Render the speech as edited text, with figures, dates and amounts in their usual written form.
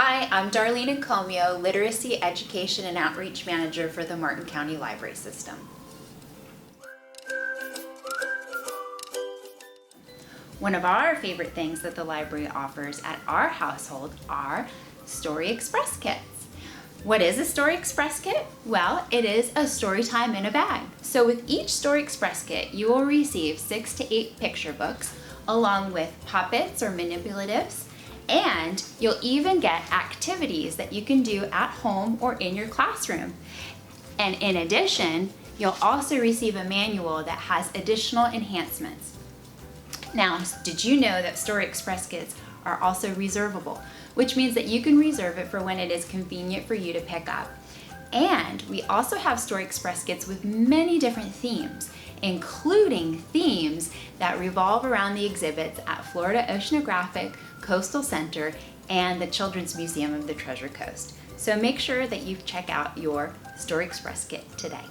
Hi, I'm Darlene Encomio, Literacy, Education, and Outreach Manager for the Martin County Library System. One of our favorite things that the library offers at our household are Story Express kits. What is a Story Express kit? Well, it is a story time in a bag. So with each Story Express kit, you will receive 6 to 8 picture books along with puppets or manipulatives, and you'll even get activities that you can do at home or in your classroom. And in addition, you'll also receive a manual that has additional enhancements. Now, did you know that Story Express kits are also reservable, which means that you can reserve it for when it is convenient for you to pick up. And we also have Story Express kits with many different themes, including themes that revolve around the exhibits at Florida Oceanographic, Coastal Center, and the Children's Museum of the Treasure Coast. So make sure that you check out your Story Express kit today.